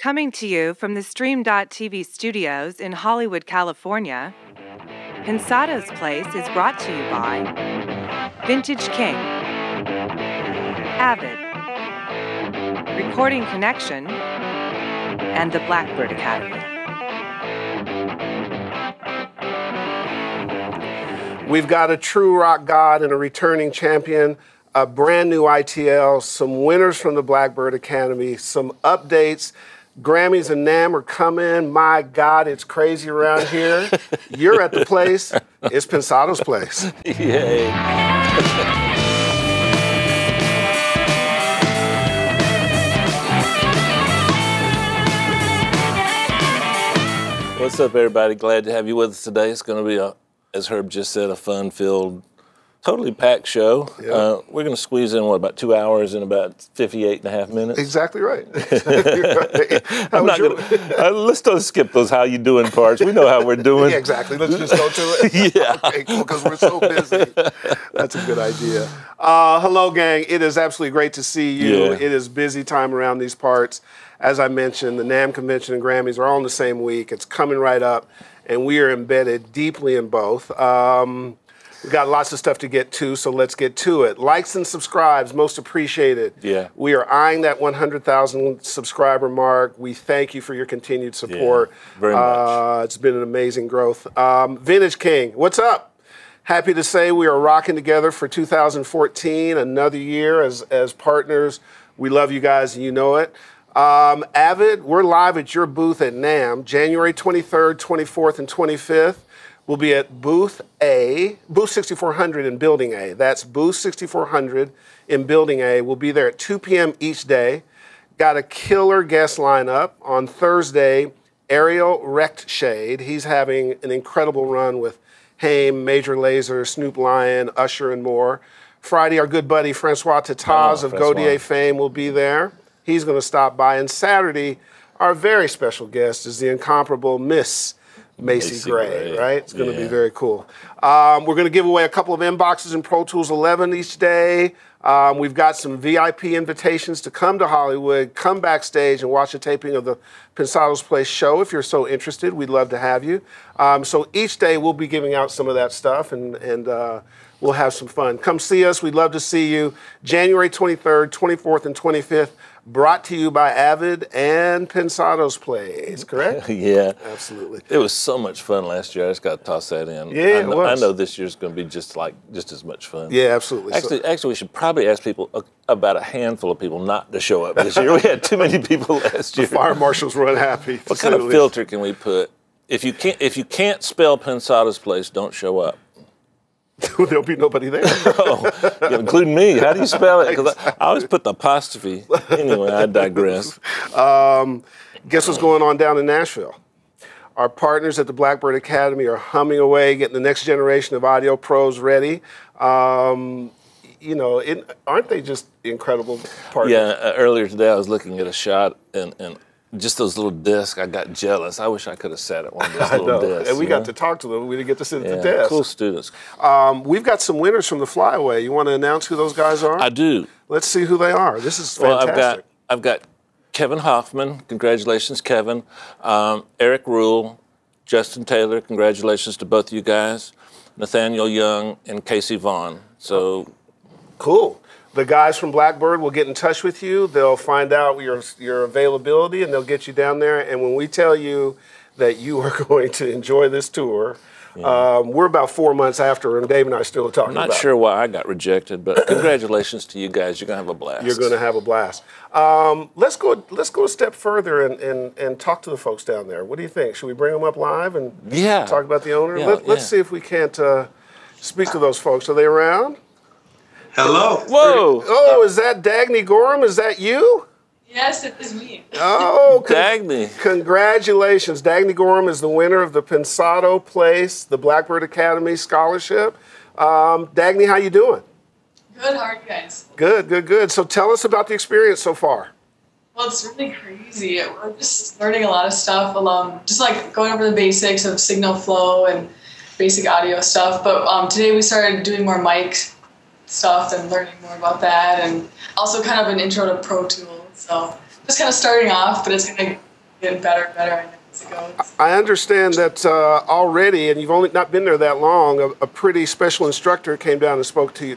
Coming to you from the Stream.TV studios in Hollywood, California, Pensado's Place is brought to you by Vintage King, Avid, Recording Connection, and the Blackbird Academy. We've got a true rock god and a returning champion, a brand new ITL, some winners from the Blackbird Academy, some updates. Grammys and NAMM are coming. My God, it's crazy around here. You're at the place. It's Pensado's Place. Yay. What's up, everybody? Glad to have you with us today. It's going to be, as Herb just said, a fun-filled, totally packed show. Yep. We're going to squeeze in, about 2 hours in about 58 and a half minutes? Exactly right. Exactly right. Let's don't skip those how you doing parts. We know how we're doing. Yeah, exactly. Let's just go to it. Yeah. Okay, cool, because we're so busy. That's a good idea. Hello, gang. It is absolutely great to see you. Yeah. It is busy time around these parts. As I mentioned, the NAMM Convention and Grammys are all in the same week. It's coming right up, and we are embedded deeply in both. We've got lots of stuff to get to, so let's get to it. Likes and subscribes, most appreciated. Yeah. We are eyeing that 100,000 subscriber mark. We thank you for your continued support. Yeah, very much. It's been an amazing growth. Vintage King, what's up? Happy to say we are rocking together for 2014, another year as partners. We love you guys, and you know it. Avid, we're live at your booth at NAMM, January 23rd, 24th, and 25th. We'll be at Booth A, Booth 6400 in Building A. That's Booth 6400 in Building A. We'll be there at 2 p.m. each day. Got a killer guest lineup. On Thursday, Ariel Rechtshaid. He's having an incredible run with Haim, Major Lazer, Snoop Lion, Usher, and more. Friday, our good buddy Francois Tataz of Gaudier fame will be there. He's going to stop by. And Saturday, our very special guest is the incomparable Miss Macy Gray, right? It's going to be very cool. We're going to give away a couple of inboxes in Pro Tools 11 each day. We've got some VIP invitations to come to Hollywood, come backstage and watch a taping of the Pensado's Place show. If you're so interested, we'd love to have you. So each day we'll be giving out some of that stuff, and we'll have some fun. Come see us. We'd love to see you. January 23rd, 24th, and 25th. Brought to you by Avid and Pensado's Place, correct? Yeah. Absolutely. It was so much fun last year. I just got to toss that in. Yeah, it was. I know this year's going to be just as much fun. Yeah, absolutely. Actually, we should probably ask people, about a handful of people, not to show up this year. We had too many people last year. The fire marshals were unhappy. What kind of filter can we put? If you can't spell Pensado's Place, don't show up. There'll be nobody there. Including me. How do you spell it? Because I always put the apostrophe. Anyway, I digress. Guess what's going on down in Nashville? Our partners at the Blackbird Academy are humming away, getting the next generation of audio pros ready. Aren't they just incredible partners? Yeah, earlier today I was looking at a shot and just those little discs, I got jealous. I wish I could have sat at one of those little discs. And we got to talk to them. We didn't get to sit at the desk. Cool students. We've got some winners from the Flyaway. You want to announce who those guys are? I do. Let's see who they are. This is fantastic. Well, I've got Kevin Hoffman. Congratulations, Kevin. Eric Rule, Justin Taylor. Congratulations to both of you guys. Nathaniel Young and Casey Vaughn. So cool. The guys from Blackbird will get in touch with you. They'll find out your availability, and they'll get you down there. And when we tell you that you are going to enjoy this tour, we're about 4 months after, and Dave and I are still talking about it. I'm not sure why I got rejected, but congratulations to you guys. You're going to have a blast. You're going to have a blast. Let's go a step further and talk to the folks down there. What do you think? Should we bring them up live and talk about the owner? Let's see if we can't speak to those folks. Are they around? Hello. Whoa. Oh, is that Dagny Gorham? Is that you? Yes, it is me. Oh, Dagny. Congratulations. Dagny Gorham is the winner of the Pensado Place, the Blackbird Academy Scholarship. Dagny, how you doing? Good, how are you guys? Good. So tell us about the experience so far. Well, it's really crazy. We're just learning a lot of stuff along, just like going over the basics of signal flow and basic audio stuff. But today we started doing more mic stuff and learning more about that, and also kind of an intro to Pro Tools. So just kind of starting off, but it's going to getting better and better, I think, as it goes. I understand that already, and you've only not been there that long, a pretty special instructor came down and spoke to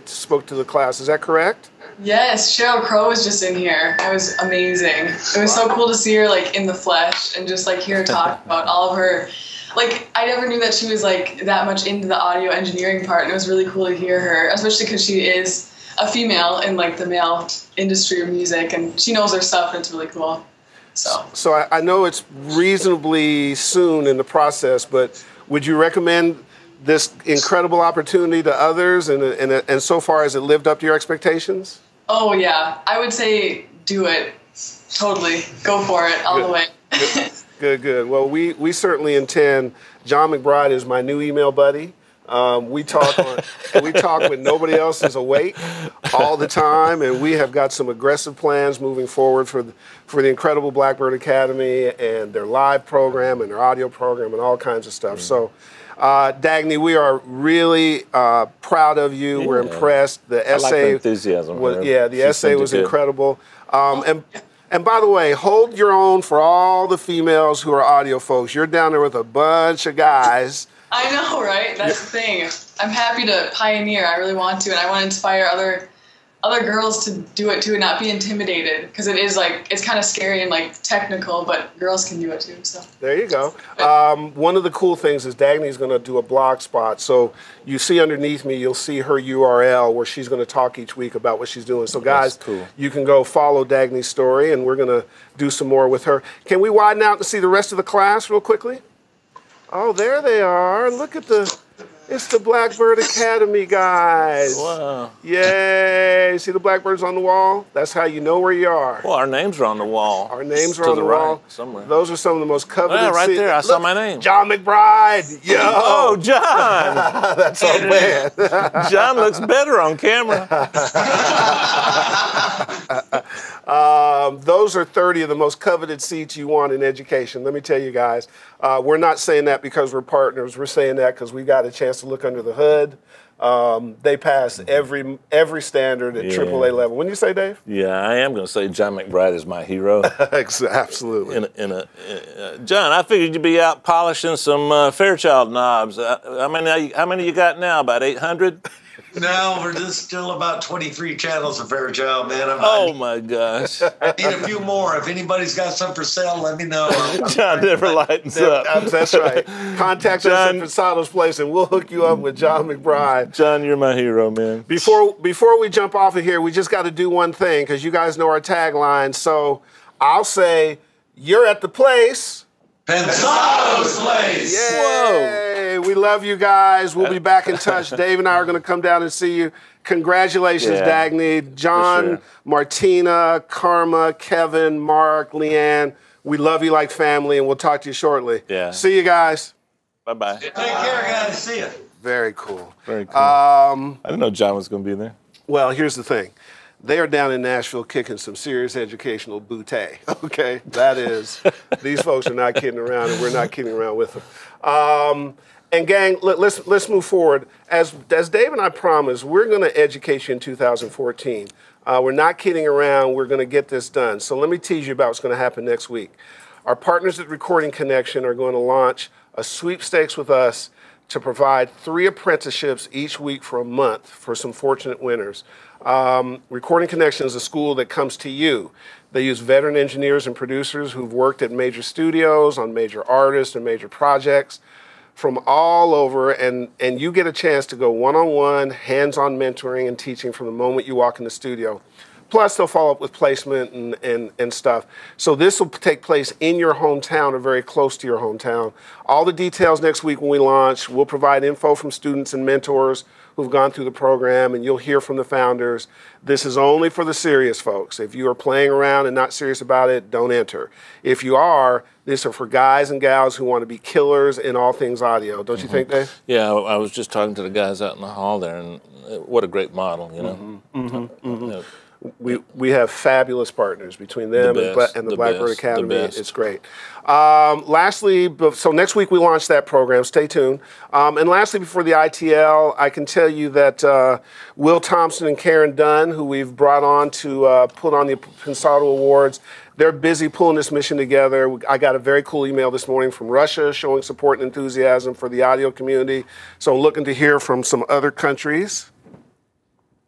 the class. Is that correct? Yes, Cheryl Crow was just in here. It was amazing. It was so cool to see her like in the flesh and just like hear her talk about all of her. Like, I never knew that she was like that much into the audio engineering part, and it was really cool to hear her, especially because she is a female in like the male industry of music, and she knows her stuff, and it's really cool. So I know it's reasonably soon in the process, but would you recommend this incredible opportunity to others, and so far has it lived up to your expectations? Oh yeah, I would say do it. Totally. Go for it all the way. Good. Well, we certainly intend. John McBride is my new email buddy. We talk when nobody else is awake all the time, and we have got some aggressive plans moving forward for the incredible Blackbird Academy and their live program and their audio program and all kinds of stuff. So, Dagny, we are really proud of you. Yeah. We're impressed. The essay, I like the enthusiasm. The essay was incredible. And by the way, hold your own for all the females who are audio folks. You're down there with a bunch of guys. I know, right? That's the thing. I'm happy to pioneer. I really want to, and I want to inspire other girls to do it too and not be intimidated, because it is like, it's kind of scary and like technical, but girls can do it too. So there you go. One of the cool things is Dagny's going to do a blog spot. So you see underneath me, you'll see her URL where she's going to talk each week about what she's doing. So guys, cool. You can go follow Dagny's story, and we're going to do some more with her. Can we widen out and see the rest of the class real quickly? Oh, there they are. Look at it's the Blackbird Academy guys. Wow. Yay. See the blackbirds on the wall? That's how you know where you are. Well, our names are on the wall. Our names are on the wall. Somewhere. Those are some of the most coveted. Yeah, right there. I saw my name. John McBride. Yo. Oh, John. That's our man. John looks better on camera. Those are 30 of the most coveted seats you want in education. Let me tell you guys, we're not saying that because we're partners. We're saying that because we got a chance to look under the hood. They pass every standard at AAA level. Wouldn't you say, Dave? Yeah, I am going to say John McBride is my hero. Absolutely. John, I figured you'd be out polishing some Fairchild knobs. How many you got now? About 800? No, we're just still about 23 channels of Fairchild, man. Oh, my gosh. I need a few more. If anybody's got some for sale, let me know. John never lightens up. That's right. Contact us at Pensado's Place, and we'll hook you up with John McBride. John, you're my hero, man. Before we jump off of here, we just got to do one thing, because you guys know our tagline. So I'll say, you're at the place. Pensado's Place. Yay. Whoa. We love you guys. We'll be back in touch. Dave and I are going to come down and see you. Congratulations, Dagny, John, Martina, Karma, Kevin, Mark, Leanne. We love you like family, and we'll talk to you shortly. Yeah. See you guys. Bye-bye. Take care, guys. See you. Very cool. Very cool. I didn't know John was going to be there. Well, here's the thing. They are down in Nashville kicking some serious educational bootay, okay? That is, these folks are not kidding around, and we're not kidding around with them. And gang, let's move forward. As Dave and I promised, we're going to educate you in 2014. We're not kidding around. We're going to get this done. So let me tease you about what's going to happen next week. Our partners at Recording Connection are going to launch a sweepstakes with us to provide 3 apprenticeships each week for a month for some fortunate winners. Recording Connection is a school that comes to you. They use veteran engineers and producers who've worked at major studios, on major artists and major projects from all over, and you get a chance to go one-on-one, hands-on mentoring and teaching from the moment you walk in the studio. Plus, they'll follow up with placement and stuff. So this will take place in your hometown or very close to your hometown. All the details next week when we launch. We'll provide info from students and mentors who've gone through the program, and you'll hear from the founders. This is only for the serious folks. If you are playing around and not serious about it, don't enter. If you are, these are for guys and gals who want to be killers in all things audio. Don't you think, Dave? Yeah, I was just talking to the guys out in the hall there, and what a great model, you know? You know, we have fabulous partners between them and the Blackbird Academy. It's great. Lastly, so next week we launch that program. Stay tuned. And lastly, before the ITL, I can tell you that Will Thompson and Karen Dunn, who we've brought on to put on the Pensado Awards, they're busy pulling this mission together. I got a very cool email this morning from Russia showing support and enthusiasm for the audio community. So I'm looking to hear from some other countries,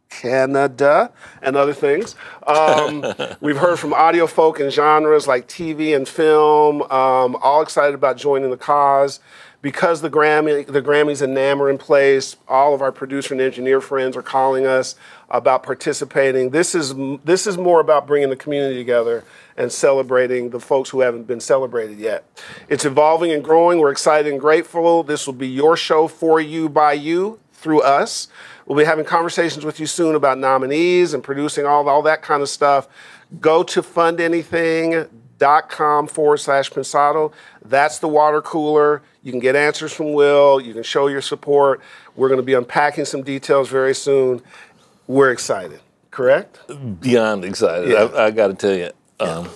Canada, and other things. We've heard from audio folk and genres like TV and film, all excited about joining the cause. Because the Grammys and NAMM are in place, all of our producer and engineer friends are calling us about participating. This is more about bringing the community together and celebrating the folks who haven't been celebrated yet. It's evolving and growing. We're excited and grateful. This will be your show for you, by you, through us. We'll be having conversations with you soon about nominees and producing all that kind of stuff. Go to fundanything.com/Pensado. That's the water cooler. You can get answers from Will. You can show your support. We're going to be unpacking some details very soon. We're excited, correct? Beyond excited. Yeah. I got to tell you. I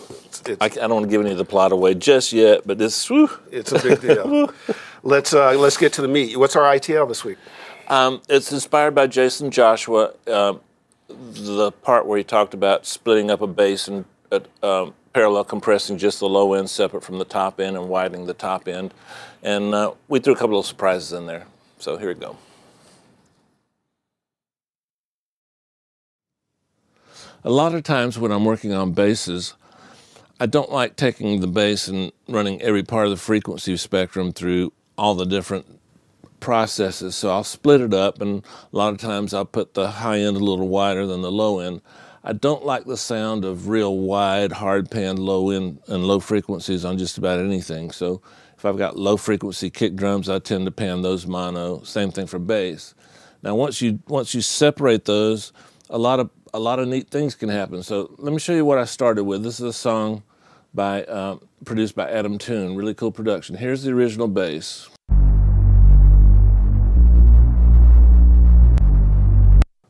don't want to give any of the plot away just yet, but this, whew. It's a big deal. Let's get to the meat. What's our ITL this week? It's inspired by Jason Joshua, the part where he talked about splitting up a bass and parallel compressing just the low end separate from the top end and widening the top end. And we threw a couple of surprises in there. So here we go. A lot of times when I'm working on basses, I don't like taking the bass and running every part of the frequency spectrum through all the different processes. So I'll split it up, and a lot of times I'll put the high end a little wider than the low end. I don't like the sound of real wide, hard pan low end and low frequencies on just about anything. So if I've got low frequency kick drums, I tend to pan those mono. Same thing for bass. Now once you separate those, a lot of neat things can happen. So let me show you what I started with. This is a song produced by Adam Toon, really cool production. Here's the original bass.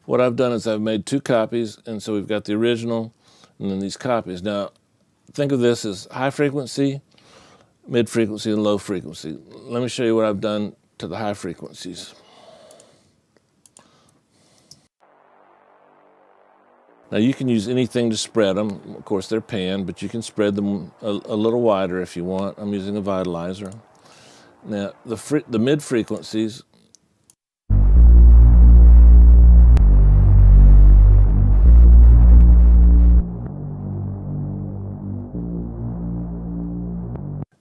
What I've done is I've made 2 copies, and so we've got the original and then these copies. Now, think of this as high frequency, mid frequency, and low frequency. Let me show you what I've done to the high frequencies. Now you can use anything to spread them. Of course, they're panned, but you can spread them a little wider if you want. I'm using a vitalizer. Now, the mid frequencies,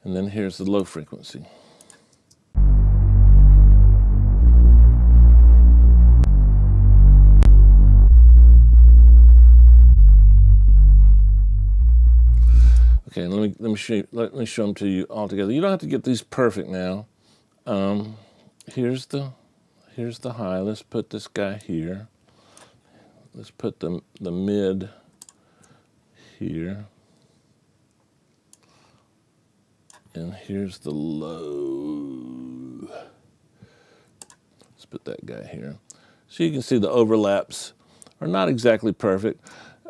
and then here's the low frequency. Okay, let me show them to you all together. You don't have to get these perfect now. Here's the high. Let's put this guy here. Let's put the mid here. And here's the low. Let's put that guy here. So you can see the overlaps are not exactly perfect.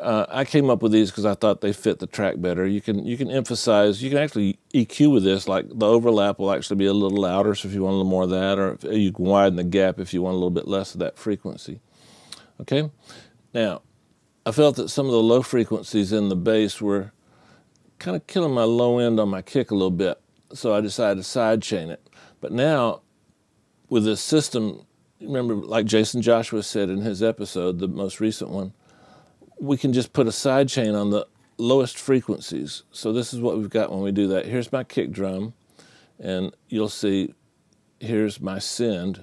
I came up with these because I thought they fit the track better. You can emphasize, you can actually EQ with this, like the overlap will actually be a little louder, so if you want a little more of that, or you can widen the gap if you want a little bit less of that frequency. Okay? Now, I felt that some of the low frequencies in the bass were kind of killing my low end on my kick a little bit, so I decided to sidechain it. But now, with this system, remember, like Jason Joshua said in his episode, the most recent one, we can just put a sidechain on the lowest frequencies. So this is what we've got when we do that. Here's my kick drum, and you'll see, here's my send.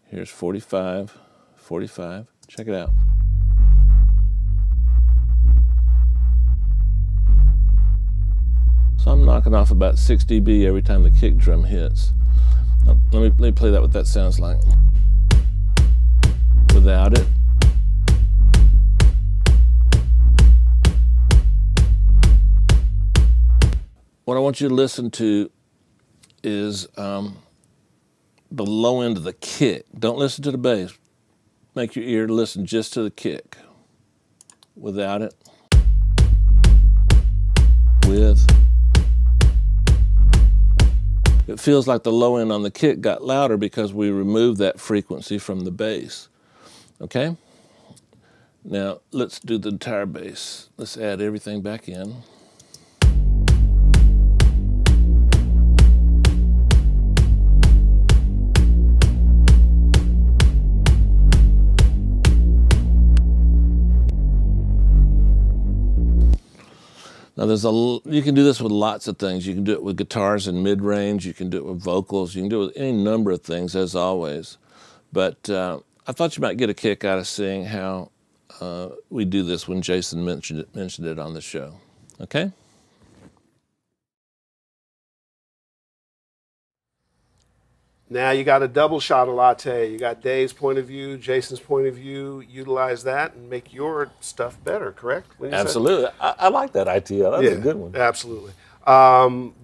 Here's 45, 45. Check it out. So I'm knocking off about 6 dB every time the kick drum hits. Now, let me play that what that sounds like without it. What I want you to listen to is the low end of the kick. Don't listen to the bass. Make your ear listen just to the kick. Without it. With. It feels like the low end on the kick got louder because we removed that frequency from the bass. Okay? Now, let's do the entire bass. Let's add everything back in. You can do this with lots of things. You can do it with guitars in mid-range. You can do it with vocals. You can do it with any number of things, as always. But I thought you might get a kick out of seeing how we do this when Jason mentioned it on the show. Okay? Now you got a double shot of latte. You got Dave's point of view, Jason's point of view. Utilize that and make your stuff better, correct? Absolutely. I like that idea. That's a good one. Absolutely.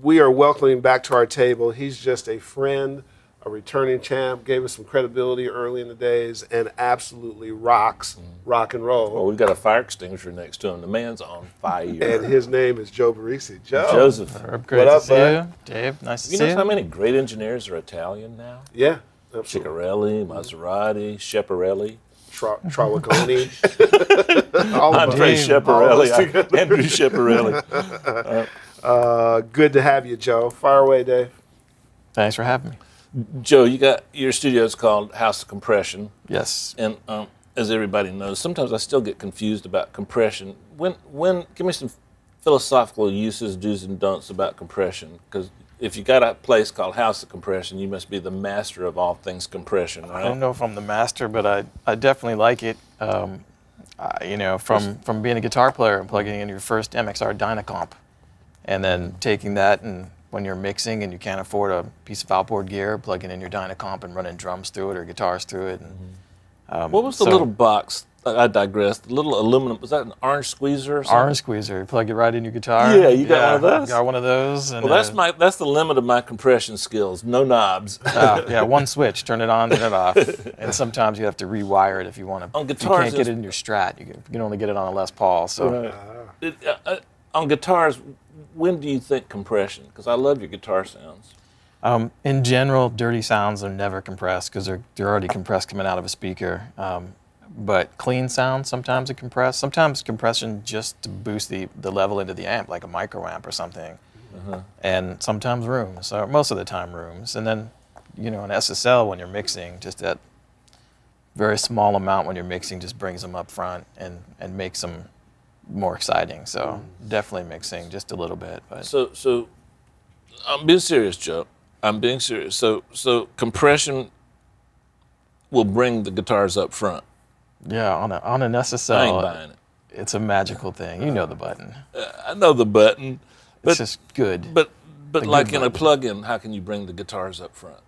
We are welcoming back to our table. He's just a friend, a returning champ, gave us some credibility early in the days, and absolutely rocks rock and roll. Well, we've got a fire extinguisher next to him. The man's on fire. And his name is Joe Baresi. Joe. Joseph. Great to see you. Dave, nice to see you. You know how many great engineers are Italian now? Yeah, absolutely. Ciccarelli, Maserati, Schiaparelli. Travagoni. Andre Schiaparelli. Andrew Schiaparelli. Good to have you, Joe. Fire away, Dave. Thanks for having me. Joe, you got your studio's called House of Compression. Yes. And as everybody knows, sometimes I still get confused about compression. When give me some philosophical uses, do's and don'ts about compression, because if you got a place called House of Compression, you must be the master of all things compression, right? I don't know if I'm the master, but I definitely like it. You know, from being a guitar player and plugging in your first MXR Dynacomp, and then taking that and when you're mixing and you can't afford a piece of outboard gear, plugging in your Dynacomp and running drums through it or guitars through it. And, what was the little box? I digress. The little aluminum, was that an orange squeezer or something? Orange squeezer. You plug it right in your guitar. Yeah, you got one of those? Got one of those. And, well, that's the limit of my compression skills. No knobs. Yeah, one switch. Turn it on, turn it off. And sometimes you have to rewire it if you want to. On guitars, you can't get it in your Strat. You can only get it on a Les Paul. So. On guitars, when do you think compression? Because I love your guitar sounds. In general, dirty sounds are never compressed because they're already compressed coming out of a speaker. But clean sounds, sometimes are compressed. Sometimes compression just to boost the level into the amp, like a micro amp or something. And sometimes rooms, or most of the time rooms. And then, you know, an SSL when you're mixing, just that very small amount when you're mixing just brings them up front and makes them more exciting. So definitely mixing just a little bit. But so I'm being serious, Joe. I'm being serious. So compression will bring the guitars up front. Yeah, on an SSL, I ain't buying it. It's a magical thing. You know the button. I know the button. But, it's just good. But like in a plug-in, how can you bring the guitars up front?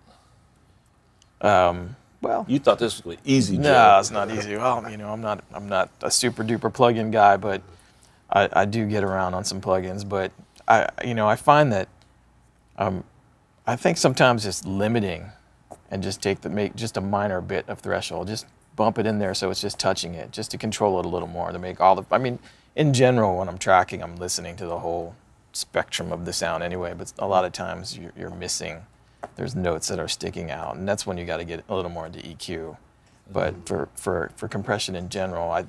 Well, you thought this was easy, Joe. No, it's not easy. Well, you know, I'm not a super duper plug-in guy, but I do get around on some plugins. But I find that I think sometimes just limiting and just make just a minor bit of threshold, just bump it in there so it's just touching it, just to control it a little more, to make all the. I mean, in general, when I'm tracking, I'm listening to the whole spectrum of the sound anyway. But a lot of times you're missing. There's notes that are sticking out, and that's when you got to get a little more into EQ. But for compression in general, I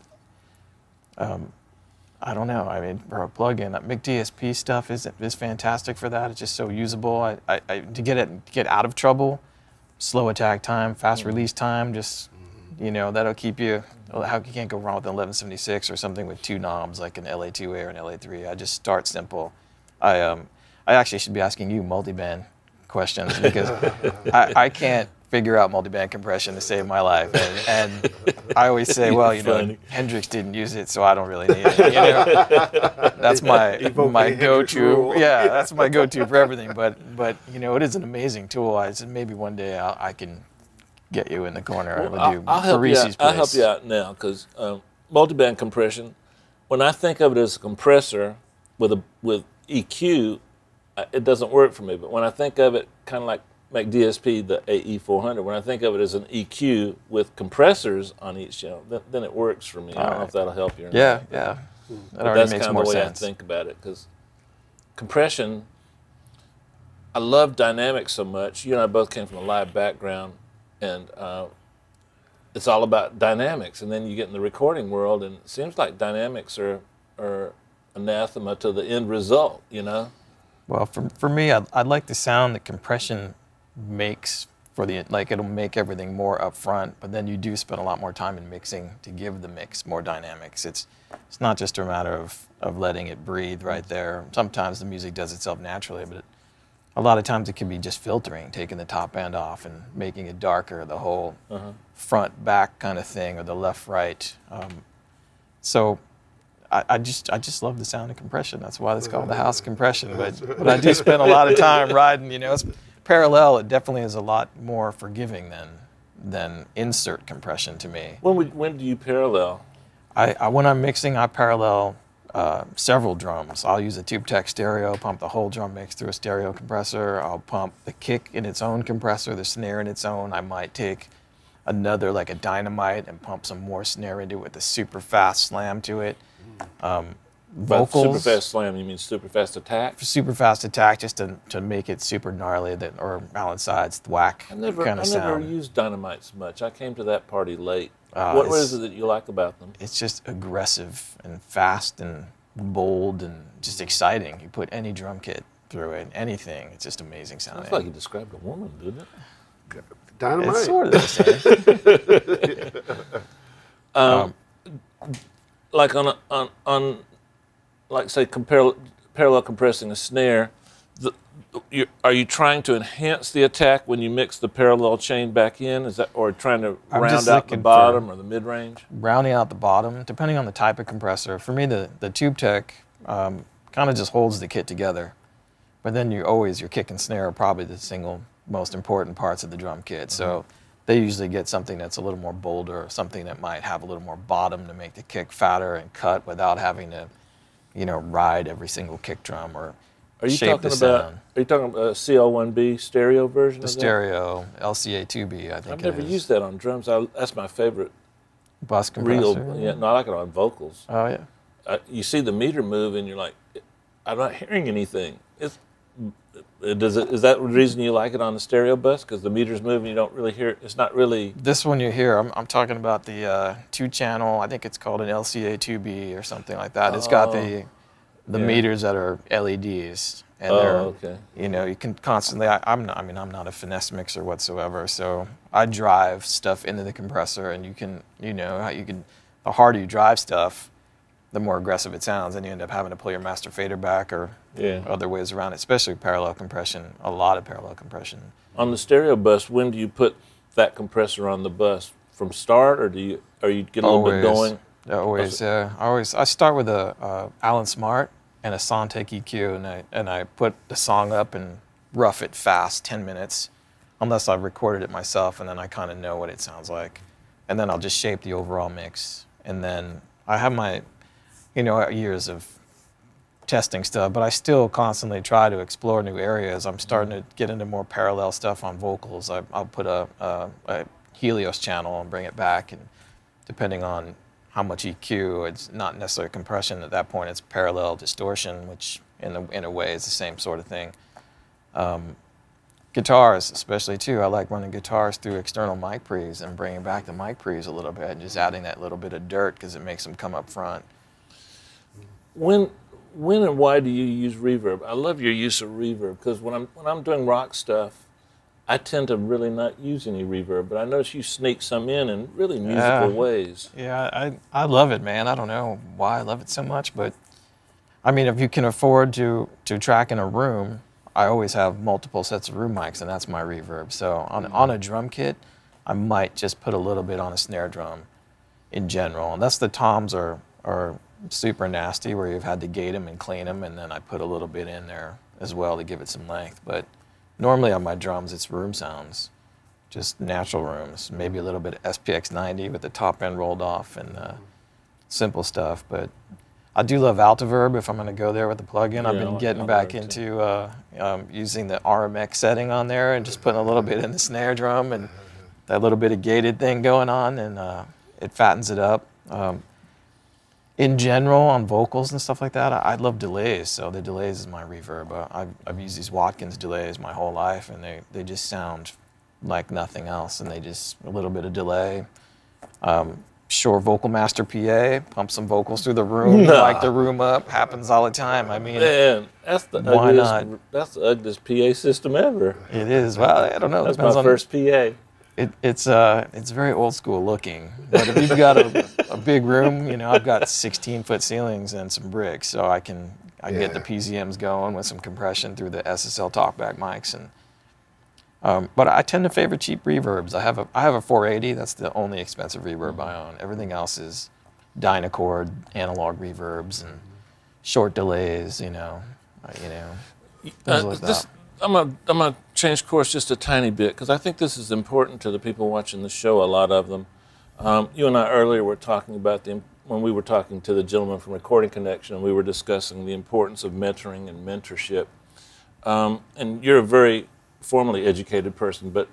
don't know. I mean, for a plug-in, that MIG DSP stuff is fantastic for that. It's just so usable. To get out of trouble, slow attack time, fast release time, just you know, that'll keep you. How you can't go wrong with an 1176 or something with two knobs like an LA2A or an LA3. I just start simple. I actually should be asking you multiband questions because I can't figure out multiband compression to save my life, and I always say, well, you know, Hendrix didn't use it, so I don't really need it. You know, that's my go-to. Yeah, that's my go-to for everything. But you know, it is an amazing tool. I said maybe one day I can get you in the corner. Well, I'll help you out now because multiband compression. When I think of it as a compressor with EQ, it doesn't work for me. But when I think of it kind of like DSP, the AE400, when I think of it as an EQ with compressors on each channel, then it works for me. I don't know if that'll help you or not. Yeah. That already makes more sense. That's kind of the way I think about it, because compression, I love dynamics so much. You and I both came from a live background, and it's all about dynamics. And then you get in the recording world, and it seems like dynamics are anathema to the end result, you know? Well, for me, I like the sound that compression makes like it'll make everything more upfront, but then you do spend a lot more time in mixing to give the mix more dynamics. It's not just a matter of letting it breathe right there. Sometimes the music does itself naturally, but a lot of times it can be just filtering, taking the top end off and making it darker, the whole front back kind of thing, or the left right. So I just love the sound of compression. That's why it's called the house compression. But I do spend a lot of time riding. It's parallel. It definitely is a lot more forgiving than insert compression to me. When do you parallel? When I'm mixing, I parallel several drums. I'll use a TubeTech stereo, pump the whole drum mix through a stereo compressor. I'll pump the kick in its own compressor, the snare in its own. I might take another, like a dynamite, and pump some more snare into it with a super fast slam to it. Vocals. Super fast slam, you mean super fast attack? Super fast attack, just to make it super gnarly, or Alan Sides whack kind of sound. I never used dynamites much. I came to that party late. What is it that you like about them? It's just aggressive and fast and bold and just exciting. You put any drum kit through it, anything, it's just amazing sounding. Sounds like you described a woman, didn't it? Dynamite. It's sort of the same. Like on like say parallel compressing a snare, are you trying to enhance the attack when you mix the parallel chain back in? Is that, or trying to round out the bottom or the mid range? Rounding out the bottom, depending on the type of compressor. For me, the TubeTech kind of just holds the kit together. But then your kick and snare are probably the single most important parts of the drum kit. So they usually get something that's a little more bolder, or something that might have a little more bottom to make the kick fatter and cut without having to, ride every single kick drum or shape the sound. Are you talking about a CL1B stereo version? The stereo LCA2B, I think. I've never used that on drums. That's my favorite. Bus compressor. Yeah, no, I like it on vocals. Oh yeah. You see the meter move, and you're like, I'm not hearing anything. Is that the reason you like it on the stereo bus? Because the meter's moving, you don't really hear it. It's not really. This one you hear, I'm talking about the 2-channel. I think it's called an LCA2B or something like that. It's got the meters that are LEDs, and okay. You can constantly. I'm not a finesse mixer whatsoever, so I drive stuff into the compressor, and the harder you drive stuff, the more aggressive it sounds, and you end up having to pull your master fader back or other ways around it, especially parallel compression, a lot of parallel compression. On the stereo bus, when do you put that compressor on the bus? From start, or do you get a little bit going? Always, yeah. I start with a Alan Smart and a Soundtech EQ, and I put the song up and rough it fast, 10 minutes, unless I've recorded it myself, and then I kind of know what it sounds like. And then I'll just shape the overall mix. And then I have my years of testing stuff, but I still constantly try to explore new areas. I'm starting to get into more parallel stuff on vocals. I'll put a Helios channel and bring it back, and depending on how much EQ, it's not necessarily compression at that point, it's parallel distortion, which in a way is the same sort of thing. Guitars especially too, I like running guitars through external mic pre's and bringing back the mic pre's a little bit and just adding that little bit of dirt because it makes them come up front. When and why do you use reverb? I love your use of reverb, because when I'm doing rock stuff, I tend to really not use any reverb, but I notice you sneak some in really musical ways. Yeah, I love it, man. I don't know why I love it so much, but I mean, if you can afford to track in a room, I always have multiple sets of room mics, and that's my reverb. So on a drum kit, I might just put a little bit on a snare drum in general, unless the toms are super nasty where you've had to gate them and clean them, and then I put a little bit in there as well to give it some length. But normally on my drums, it's room sounds, just natural rooms, maybe a little bit of SPX 90 with the top end rolled off and simple stuff. But I do love Altiverb if I'm going to go there with the plugin. Yeah, I've been getting back into using the RMX setting on there and just putting a little bit in the snare drum and that little bit of gated thing going on, and it fattens it up. In general, on vocals and stuff like that, I love delays, so the delays is my reverb. I've used these Watkins delays my whole life, and they just sound like nothing else, and they just, a little bit of delay. Shure Vocal Master PA, pump some vocals through the room, light the room up. Happens all the time. I mean, Man, that's the why ugliest, not? That's the ugliest PA system ever. It is. Well, I don't know. That's Depends my on, first PA. It's very old school looking. But if you've got a big room, you know, I've got 16-foot ceilings and some bricks, so I can get the PZMs going with some compression through the SSL talkback mics. And but I tend to favor cheap reverbs. I have a 480. That's the only expensive reverb I own. Everything else is Dynacord analog reverbs and short delays. You know, things like that. I'm gonna change course just a tiny bit because I think this is important to the people watching the show. A lot of them. You and I earlier were talking about when we were talking to the gentleman from Recording Connection, we were discussing the importance of mentoring and mentorship. And you're a very formally educated person, but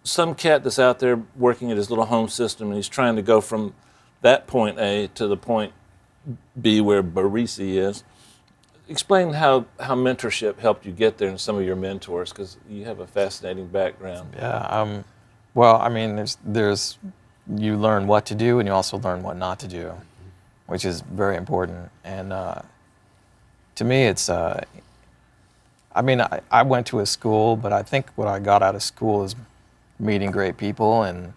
some cat that's out there working at his little home system and he's trying to go from that point A to the point B where Baresi is. Explain how mentorship helped you get there and some of your mentors, because you have a fascinating background. Yeah. Well, I mean, there's you learn what to do and you also learn what not to do, which is very important. And to me, it's. I mean, I went to a school, but I think what I got out of school is meeting great people and,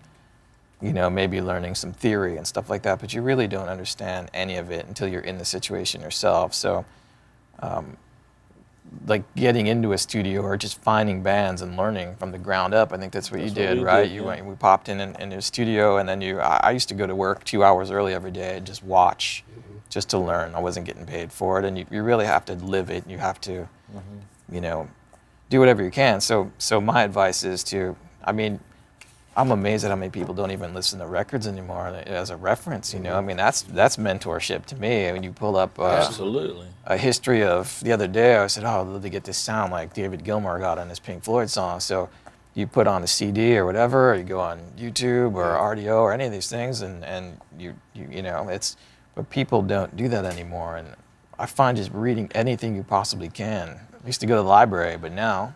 you know, maybe learning some theory and stuff like that. But you really don't understand any of it until you're in the situation yourself. So. Like getting into a studio or just finding bands and learning from the ground up. I think that's what you did, right? We popped in a studio, and then I used to go to work 2 hours early every day and just watch, just to learn. I wasn't getting paid for it, and you really have to live it. You have to, you know, do whatever you can. So my advice is to, I mean, I'm amazed at how many people don't even listen to records anymore as a reference. You know, I mean, that's mentorship to me. I mean, you pull up Absolutely. A history of the other day. I said, oh, they get this sound like David Gilmour got on his Pink Floyd song. So you put on a CD or whatever, or you go on YouTube or RDO or any of these things, and you know, it's. But people don't do that anymore, and I find just reading anything you possibly can. I used to go to the library, but now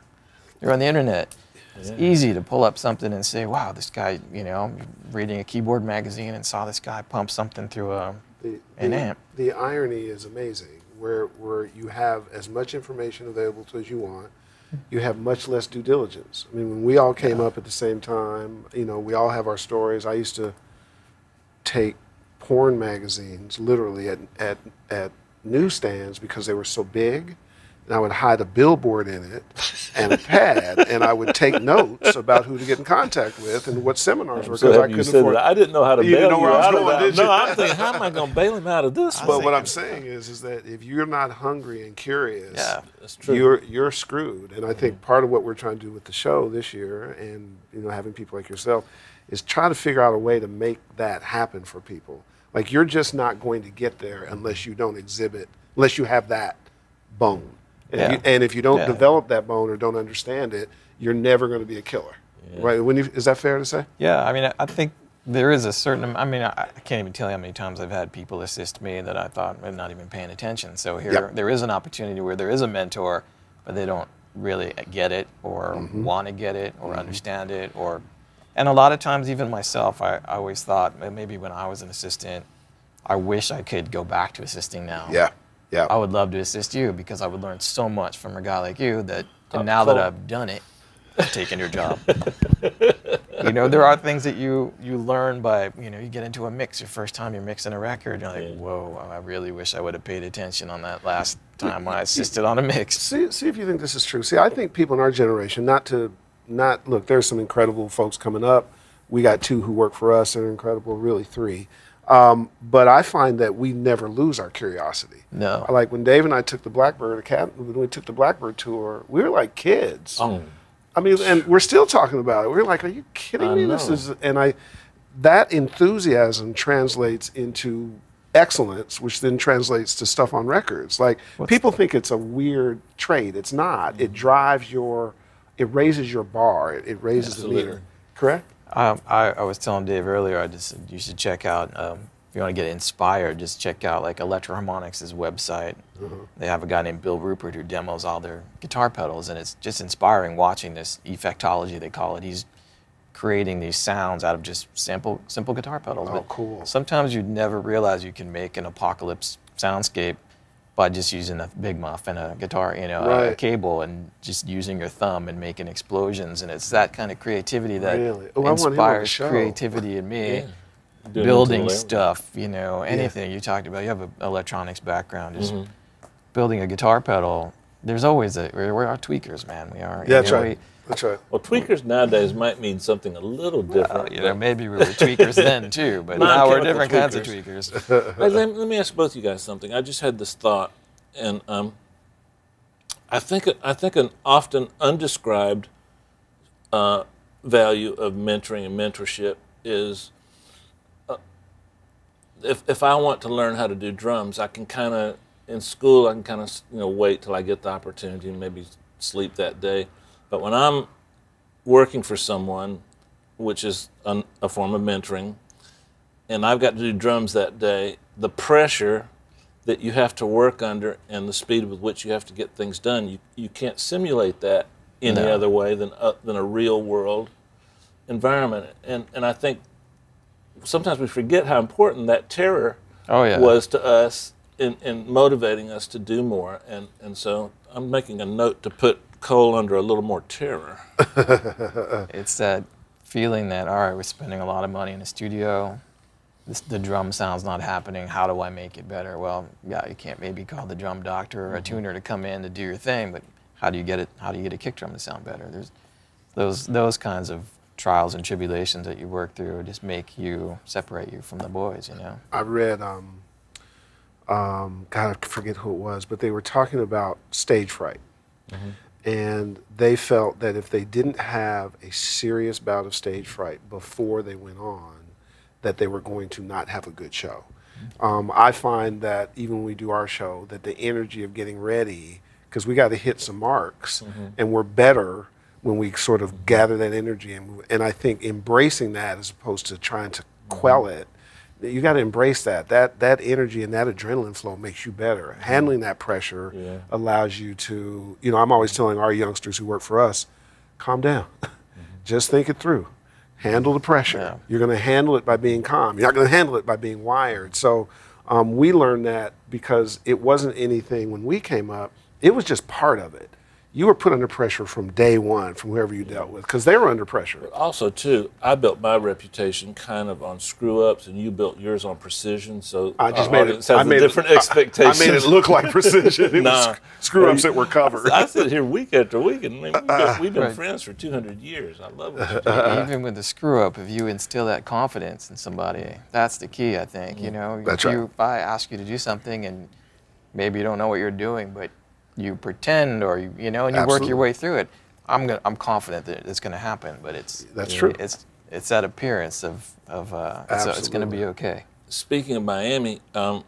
you're on the internet. It's easy to pull up something and say, wow, this guy, you know, reading a keyboard magazine and saw this guy pump something through an amp. The irony is amazing, where you have as much information available to as you want, you have much less due diligence. I mean, when we all came up at the same time, you know, we all have our stories. I used to take porn magazines literally at newsstands because they were so big. And I would hide a billboard in it and a pad, and I would take notes about who to get in contact with and what seminars were, because I couldn't afford. I didn't know how to bail you out of that. No, I'm thinking, how am I going to bail him out of this? But what I'm saying is that if you're not hungry and curious, that's true. You're screwed. And I think part of what we're trying to do with the show this year, and you know, having people like yourself, is try to figure out a way to make that happen for people. Like, you're just not going to get there unless you have that bone. And if you don't develop that bone or don't understand it, you're never going to be a killer, right? Is that fair to say? Yeah, I mean, I think there is a certain. I mean, I can't even tell you how many times I've had people assist me that I thought I'm not even paying attention. So there is an opportunity where there is a mentor, but they don't really get it or want to get it or understand it, and a lot of times even myself, I always thought maybe when I was an assistant, I wish I could go back to assisting now. Yeah. I would love to assist you because I would learn so much from a guy like you that now that I've done it, I'm taking your job. You know, there are things that you learn by, you know, you get into a mix, your first time you're mixing a record, you're like, whoa, I really wish I would have paid attention on that last time I assisted on a mix. See if you think this is true. See, I think people in our generation, look, there's some incredible folks coming up. We got 2 who work for us that are incredible, really 3. But I find that we never lose our curiosity. No. Like when Dave and I took the Blackbird tour, we were like kids. Oh. I mean, and we're still talking about it. We're like, are you kidding me? That enthusiasm translates into excellence, which then translates to stuff on records. Like, people think it's a weird trait. It's not. It raises your bar. It raises the meter. Correct? I was telling Dave earlier, you should check out, if you want to get inspired, just check out like Electro-Harmonix' website. They have a guy named Bill Rupert who demos all their guitar pedals, and it's just inspiring watching this effectology, they call it. He's creating these sounds out of just simple guitar pedals. Oh, But cool. sometimes you'd never realize you can make an apocalypse soundscape by just using a big muff and a guitar, you know, a Right. cable, and just using your thumb and making explosions. And it's that kind of creativity that Really? Oh, I want him on the inspires show. creativity in me. Yeah. Doing Building it to the stuff, you know, anything you talked about. You have an electronics background, just building a guitar pedal. There's always we're our tweakers, man. We are. Yeah, you that's know, right. That's right. Well, tweakers nowadays might mean something a little different. you know, maybe we were tweakers then too, but now we're different kinds of tweakers. Hey, let me ask both you guys something. I just had this thought, and I think an often undescribed value of mentoring and mentorship is if I want to learn how to do drums, I can kind of in school I can kind of wait till I get the opportunity and maybe sleep that day. But when I'm working for someone, which is a form of mentoring, and I've got to do drums that day, the pressure that you have to work under and the speed with which you have to get things done, you can't simulate that any other way than a real world environment. And I think sometimes we forget how important that terror was to us in motivating us to do more. And so I'm making a note to put Cole under a little more terror. It's that feeling that, all right, we're spending a lot of money in the studio. The drum sound's not happening. How do I make it better? Well, yeah, you can't maybe call the drum doctor or a tuner to come in to do your thing, but how do you get it? How do you get a kick drum to sound better? There's those kinds of trials and tribulations that you work through just separate you from the boys, you know. I read, God, I forget who it was, but they were talking about stage fright. And they felt that if they didn't have a serious bout of stage fright before they went on, that they were going to not have a good show. I find that even when we do our show, that the energy of getting ready, because we got to hit some marks, and we're better when we sort of gather that energy. And I think embracing that as opposed to trying to quell it, you got to embrace that. That energy and that adrenaline flow makes you better. Handling that pressure allows you to, I'm always telling our youngsters who work for us, calm down. Just think it through. Handle the pressure. Yeah. You're going to handle it by being calm. You're not going to handle it by being wired. So we learned that because it wasn't anything when we came up. It was just part of it. You were put under pressure from day one, from whoever you dealt with, because they were under pressure. But also, too, I built my reputation kind of on screw-ups, and you built yours on precision. So I just made it. I made different expectations. I made it look like precision. It was screw-ups that were covered. I sit here week after week, and we've been friends for 200 years. I love what you do. Even with the screw-up, if you instill that confidence in somebody, that's the key, I think. You know, That's right. If I ask you to do something, and maybe you don't know what you're doing, but you pretend, or and you work your way through it. I'm confident that it's going to happen, but that's true. It's that appearance of it's going to be okay. Speaking of Miami, I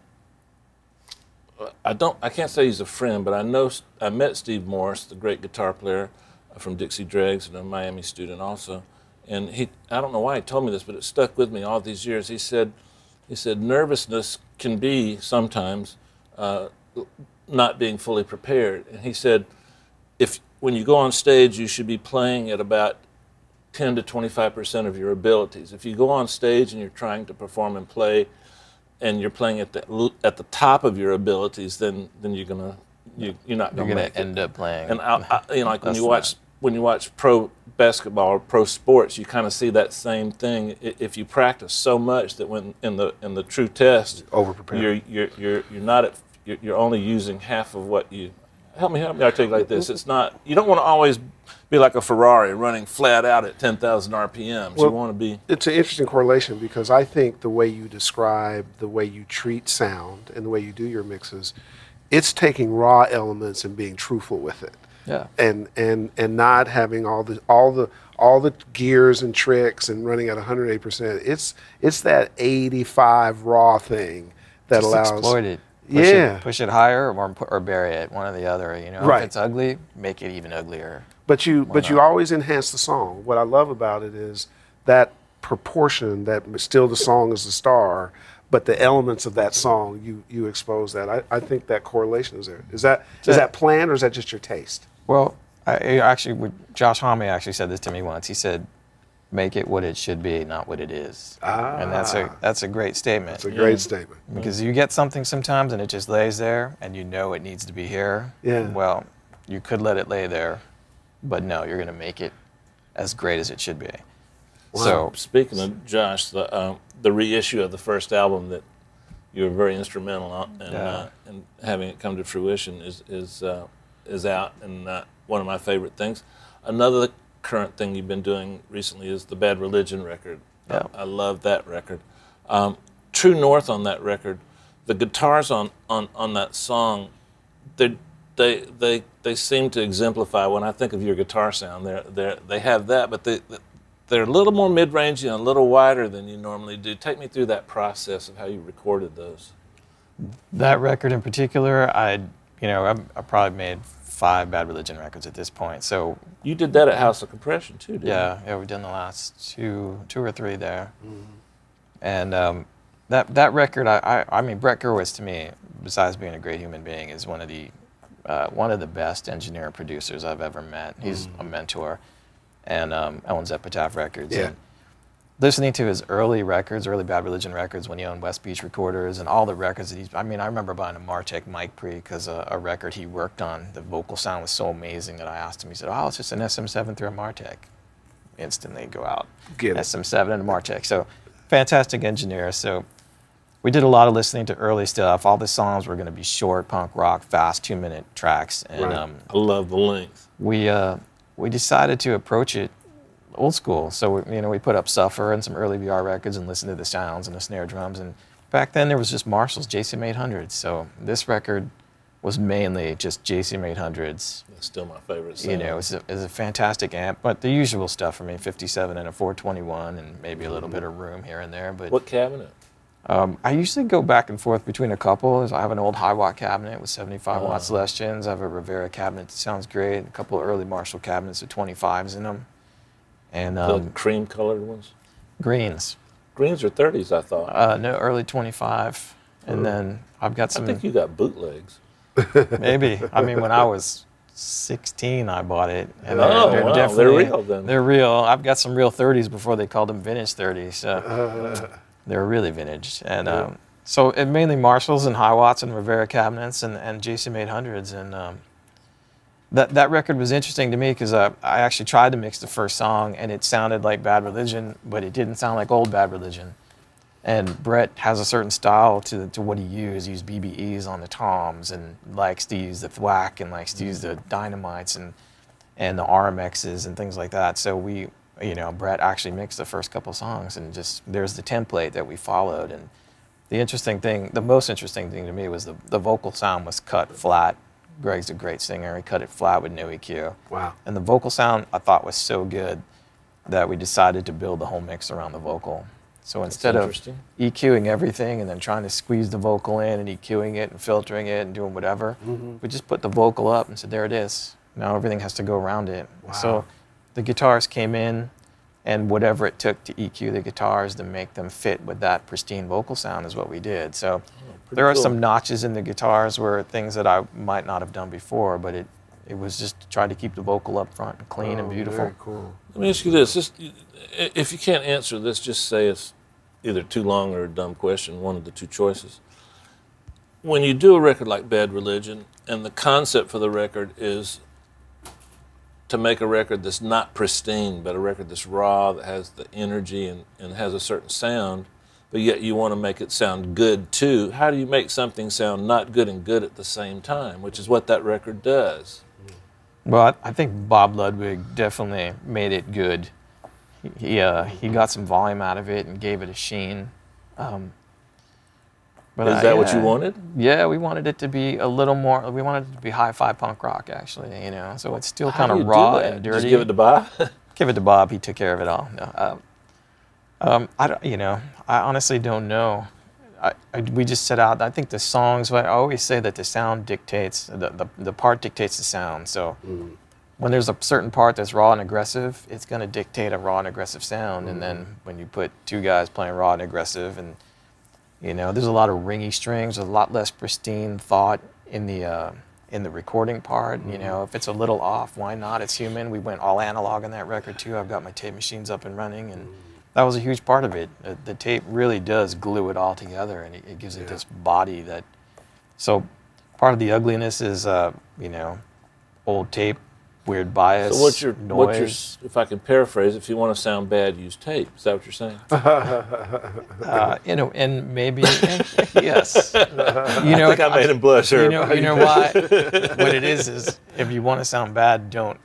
can't say he's a friend, but I met Steve Morris, the great guitar player from Dixie Dregs, and a Miami student also. And I don't know why he told me this, but it stuck with me all these years. He said nervousness can be sometimes not being fully prepared. And he said, when you go on stage, you should be playing at about 10 to 25% of your abilities. If you go on stage and you're trying to perform and play, and you're playing at the top of your abilities, then you're not gonna end up playing. And like when you watch pro basketball or pro sports, you kind of see that same thing. If you practice so much that when in the true test, you're only using half of what you. Help me articulate this. It's not. You don't want to always be like a Ferrari running flat out at 10,000 RPMs. Well, you want to be. It's an interesting correlation because I think the way you describe, the way you treat sound, and the way you do your mixes, it's taking raw elements and being truthful with it. Yeah. And not having all the gears and tricks and running at 108%. It's that 85 raw thing that Just allows. Exploit it. Push it higher or bury it, one or the other. Right. If it's ugly, make it even uglier. But you always enhance the song. What I love about it is that proportion that still the song is the star, but the elements of that song you expose that. I think that correlation is there. Is that planned or is that just your taste? Well, Josh Homme actually said this to me once. He said, make it what it should be, not what it is. And that's a great statement. That's a great statement. Because you get something sometimes and it just lays there and you know it needs to be here. Yeah. Well, you could let it lay there, but no, you're going to make it as great as it should be. Wow. So speaking of Josh, the reissue of the first album that you were very instrumental in having it come to fruition is out, and one of my favorite things. Another current thing you've been doing recently is the Bad Religion record. Yeah. I love that record. True North on that record, the guitars on that song, they seem to exemplify when I think of your guitar sound. They have that, but they're a little more mid-range and a little wider than you normally do. Take me through that process of how you recorded those. That record in particular, I probably made 5 Bad Religion records at this point. So you did that at House of Compression too, didn't you? Yeah, we've done the last two or three there. And that record, I mean, Brett Gurwitz to me, besides being a great human being, is one of the best engineer and producers I've ever met. He's a mentor, and owns Epitaph Records. Yeah. And listening to his early records, early Bad Religion records, when he owned West Beach Recorders, and all the records that I remember buying a Martech mic pre because a record he worked on, the vocal sound was so amazing that I asked him. He said, "Oh, it's just an SM7 through a Martech." Instantly go out, Get it. SM7 and a Martech. So fantastic engineer. So we did a lot of listening to early stuff. All the songs were going to be short, punk rock, fast, 2-minute tracks. And Right. I love the length. We decided to approach it old school. So we put up Suffer and some early VR records and listened to the sounds and the snare drums. And back then there was just Marshalls, JCM 800s. So this record was mainly just JCM 800s. It's still my favorite sound. It was a fantastic amp, but the usual stuff. 57 and a 421 and maybe a little bit of room here and there. But What cabinet? I usually go back and forth between a couple. I have an old high watt cabinet with 75 watt Celestians. I have a Rivera cabinet that sounds great. A couple of early Marshall cabinets with 25s in them. And The cream colored ones? greens. Greens are 30s, I thought. No, early 25. And then I've got I some, think you got bootlegs. maybe. When I was 16, I bought it. And Oh, wow. They're definitely- real then. They're real. I've got some real 30s before they called them vintage 30s. So they're really vintage. And so it mainly Marshalls and high watts and Rivera cabinets and JCM 800s. And that record was interesting to me because I actually tried to mix the first song and it sounded like Bad Religion, but it didn't sound like old Bad Religion. And Brett has a certain style to what he used. He used BBEs on the toms and likes to use the thwack and likes to use the dynamites and the RMXs and things like that. So Brett actually mixed the first couple songs and just there's the template that we followed. And the most interesting thing to me was the vocal sound was cut flat. Greg's a great singer. He cut it flat with no EQ. Wow. And the vocal sound I thought was so good that we decided to build the whole mix around the vocal. So instead of EQing everything and then trying to squeeze the vocal in and EQing it and filtering it and doing whatever, we just put the vocal up and said, there it is. Now everything has to go around it. Wow. So the guitars came in and whatever it took to EQ the guitars to make them fit with that pristine vocal sound is what we did. So there are some notches in the guitars where things that I might not have done before, but it was just to try to keep the vocal up front and clean and beautiful. Very cool. Let me ask you this. If you can't answer this, just say it's either too long or a dumb question, one of the two choices. When you do a record like Bad Religion, and the concept for the record is to make a record that's not pristine, but a record that's raw, that has the energy and has a certain sound, but yet you want to make it sound good too, how do you make something sound not good and good at the same time, which is what that record does? Well, I think Bob Ludwig definitely made it good. He got some volume out of it and gave it a sheen. But is that what you wanted? Yeah, we wanted it to be a little more. We wanted it to be hi-fi punk rock, actually. So it's still kind of raw and dirty. Just give it to Bob. Give it to Bob. He took care of it all. No, I don't. I honestly don't know. We just set out. I think the songs. I always say that the sound dictates the part dictates the sound. So when there's a certain part that's raw and aggressive, it's going to dictate a raw and aggressive sound. And then when you put two guys playing raw and aggressive, and there's a lot of ringy strings, a lot less pristine thought in the in the recording part. You know, if it's a little off, why not? It's human. We went all analog on that record too. I've got my tape machines up and running, and that was a huge part of it. The tape really does glue it all together, and it gives it this body that. So part of the ugliness is, you know, old tape, weird bias, So noise. if I can paraphrase, if you want to sound bad, use tape. Is that what you're saying? You know, and maybe yes. You know, I think I made him blush. You know why? What it is if you want to sound bad, don't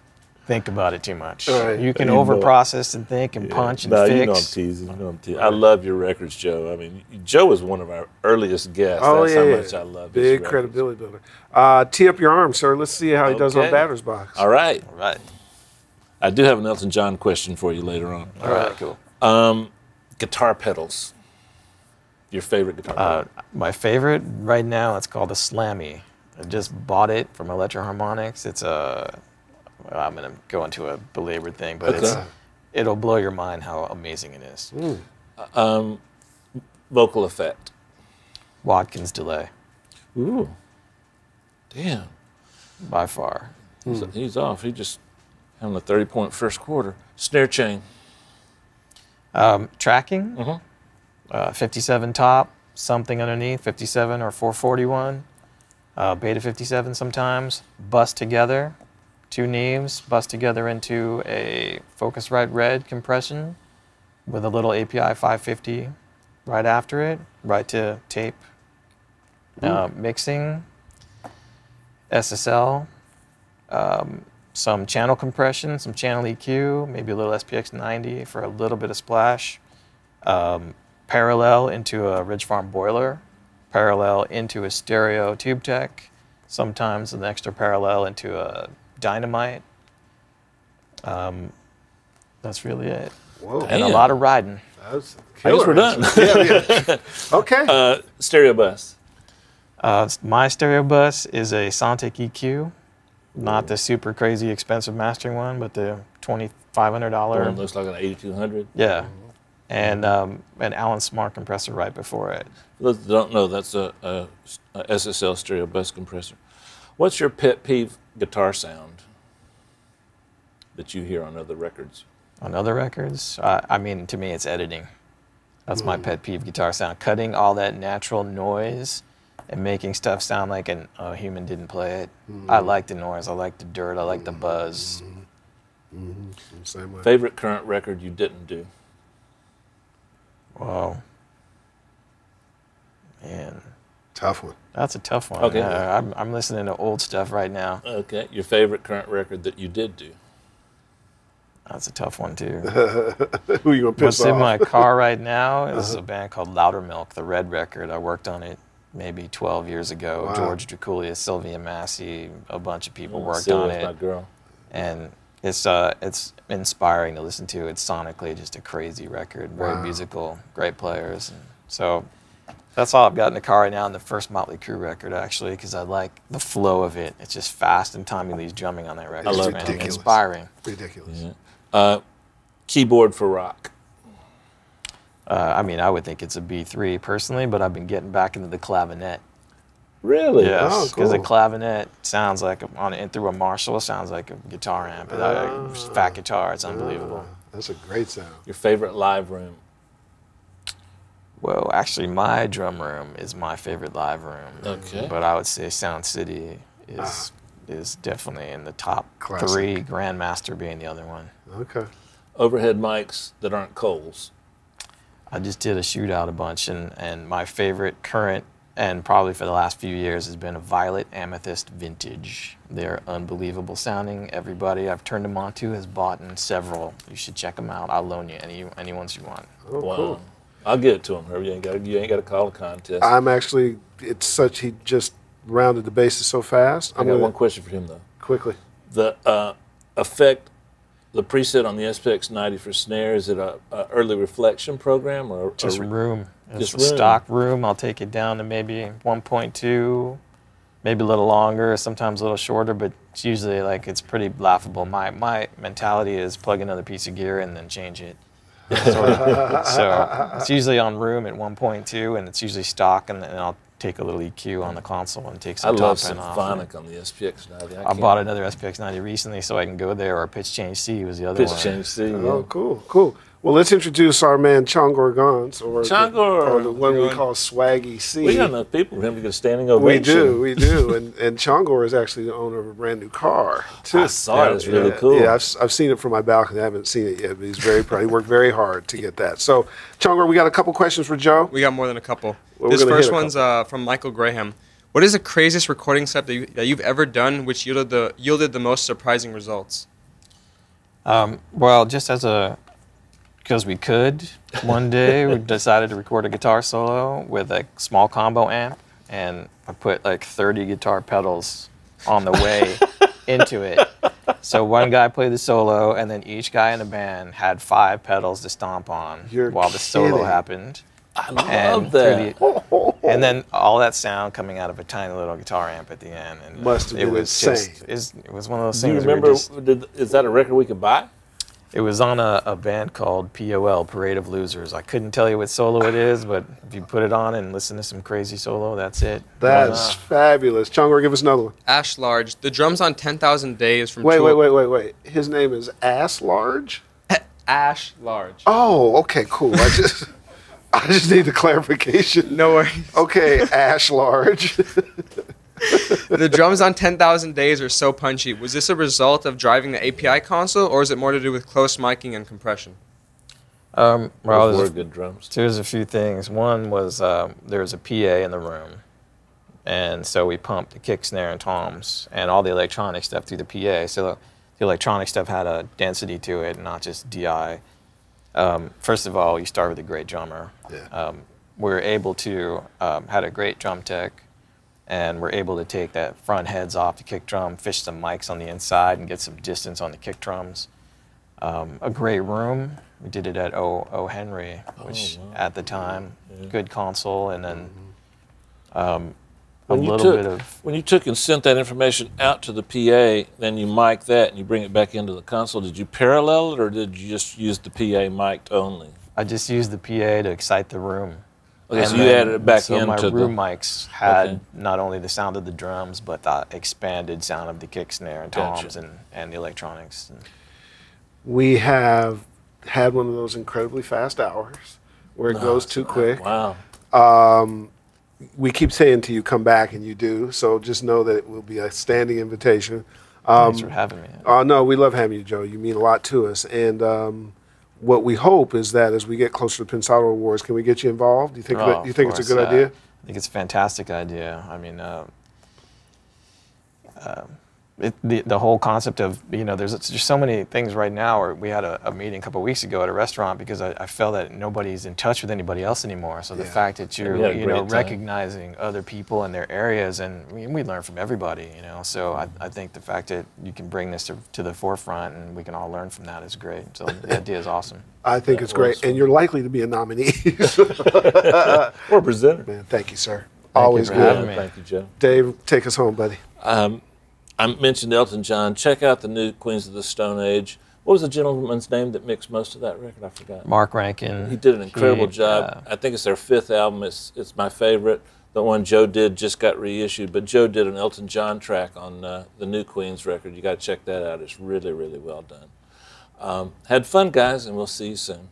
think about it too much. Right. You can over-process and think and punch and fix. You know I'm teasing. You know I'm teasing. I love your records, Joe. I mean, Joe was one of our earliest guests. That's how much I love his Big records. credibility builder. Tee up your arm, sir. Let's see how he does on batter's box. All right. All right. I do have an Elton John question for you later on. All right, cool. Guitar pedals. Your favorite guitar pedal? My favorite right now, it's called a Slammy. I just bought it from Electro Harmonics. It's a, well, I'm going to go into a belabored thing, but it'll blow your mind how amazing it is. Vocal effect. Watkins delay, Ooh. Damn. by far. He's off. He just having a 30-point first quarter. Snare chain. Tracking, 57 top, something underneath, 57 or 441, beta 57 sometimes, bust together, 2 Neves, bust together into a Focusrite Red compression with a little API 550 right after it, right to tape, mixing, SSL, some channel compression, some channel EQ, maybe a little SPX 90 for a little bit of splash, parallel into a Ridge Farm boiler, parallel into a stereo Tube Tech, sometimes an extra parallel into a Dynamite. That's really it. Whoa. And a lot of riding. That's I guess we're done. Okay. Stereo bus. My stereo bus is a Sontic EQ, not the super crazy expensive mastering one, but the $2,500. One looks like an 8200. Yeah, and an Allen Smart compressor right before it. Those that don't know, that's a SSL stereo bus compressor. What's your pet peeve guitar sound that you hear on other records? On other records, I mean, to me, it's editing. That's my pet peeve guitar sound. Cutting all that natural noise and making stuff sound like a human didn't play it. I like the noise. I like the dirt. I like the buzz. Same way. Favorite current record you didn't do? Whoa. Man, Tough one. that's a tough one. Okay. I'm listening to old stuff right now. Okay. Your favorite current record that you did do? That's a tough one, too. Who you gonna piss What's in off? my car right now is a band called Loudermilk, the Red record. I worked on it maybe 12 years ago. Wow. George Draculia, Sylvia Massey, a bunch of people worked Sylvia's on my it. girl. And it's inspiring to listen to. It's sonically just a crazy record, very musical, great players. And so that's all I've got in the car right now, and the first Motley Crue record, actually, because I like the flow of it. It's just fast, and Tommy Lee's drumming on that record. I love It's ridiculous. inspiring. Ridiculous. Yeah. Keyboard for rock. I mean, I would think it's a B3 personally, but I've been getting back into the clavinet. Really? Yes, Oh, because cool. the clavinet sounds like through a Marshall, sounds like a guitar amp. Fat guitar, it's unbelievable. That's a great sound. Your favorite live room? Well, actually, my drum room is my favorite live room. Okay. But I would say Sound City is definitely in the top Classic. 3, Grandmaster being the other one. Okay. Overhead mics that aren't Coles. I just did a shootout a bunch, and my favorite current, and probably for the last few years, has been a Violet Amethyst Vintage. They're unbelievable sounding. Everybody I've turned them on to has bought in several. You should check them out. I'll loan you any ones you want. Oh, Wow. cool. I'll get it to him. You ain't got to call a contest. I'm actually. It's such. He just rounded the bases so fast. I I'm got gonna one question for him though. quickly. The effect, the preset on the SPX 90 for snare, is it a early reflection program or Just room. It's Just a room. stock room. I'll take it down to maybe 1.2, maybe a little longer, sometimes a little shorter, but it's usually like it's pretty laughable. My mentality is plug another piece of gear and then change it. So it's usually on room at 1.2, and it's usually stock, and then I'll take a little EQ on the console and take I some love top end off. symphonic on the SPX 90. I bought another SPX 90 recently so I can go there, or Pitch Change C was the other one. Pitch Change C. Oh, cool, cool. Well, let's introduce our man Chongor Gons, or the one we call Swaggy C. We got enough people for him to get a standing ovation. We do. And Chongor is actually the owner of a brand new car, too. I saw it. It's really cool. Yeah, I've seen it from my balcony. I haven't seen it yet, but he's very proud. He worked very hard to get that. So, Chongor, we got a couple questions for Joe. We got more than a couple. Well, this first one's from Michael Graham. What is the craziest recording step that you've ever done which yielded the most surprising results? Well, just because we could, one day we decided to record a guitar solo with a small combo amp, and I put like 30 guitar pedals on the way into it. So one guy played the solo, and then each guy in the band had 5 pedals to stomp on while the solo happened. I love that. And then all that sound coming out of a tiny little guitar amp at the end. And must have been insane. It was one of those Do you things. remember, is that a record we could buy? It was on a band called POL, Parade of Losers. I couldn't tell you what solo it is, but if you put it on and listen to some crazy solo, that's it. That's fabulous. Chongor, give us another one. Ash Large. The drums on 10,000 Days from Wait. His name is Ass Large? Ash Large. Oh, okay, cool. I just need the clarification. No worries. Okay, Ash Large. The drums on 10,000 Days are so punchy. Was this a result of driving the API console, or is it more to do with close miking and compression? Well, Those were good drums. There's a few things. One was there was a PA in the room, and so we pumped the kick, snare, and toms, and all the electronic stuff through the PA. So the electronic stuff had a density to it, not just DI. First of all, you start with a great drummer. Yeah. We're able to had a great drum tech, and we're able to take that front heads off the kick drum, fish some mics on the inside, and get some distance on the kick drums. A great room. We did it at O. Henry, which at the time, good console, and then when you took and sent that information out to the PA, then you mic that and you bring it back into the console. Did you parallel it, or did you just use the PA mic'd only? I just used the PA to excite the room. Okay, so you added it back into my room mics had not only the sound of the drums, but the expanded sound of the kick, snare, and toms, and the electronics. We have had one of those incredibly fast hours where it goes too quick. Wow. We keep saying to you, come back, and you do. So just know that it will be a standing invitation. Thanks for having me. No, we love having you, Joe. You mean a lot to us. And what we hope is that as we get closer to the Pensado Awards, can we get you involved? Do you think it's a good idea? I think it's a fantastic idea. I mean, the whole concept of, there's so many things right now. Where we had a meeting a couple of weeks ago at a restaurant because I felt that nobody's in touch with anybody else anymore. So the fact that you're recognizing other people in their areas, and we learn from everybody, So I think the fact that you can bring this to the forefront and we can all learn from that is great. So the idea is awesome. I think it's great, and you're likely to be a nominee or presenter. Man, thank you, sir. Always good. Thank you, Joe. Dave, take us home, buddy. I mentioned Elton John. Check out the new Queens of the Stone Age. What was the gentleman's name that mixed most of that record? I forgot. Mark Rankin. He did an incredible job. I think it's their 5th album. It's my favorite. The one Joe did just got reissued, but Joe did an Elton John track on the new Queens record. You got to check that out. It's really, really well done. Had fun, guys, and we'll see you soon.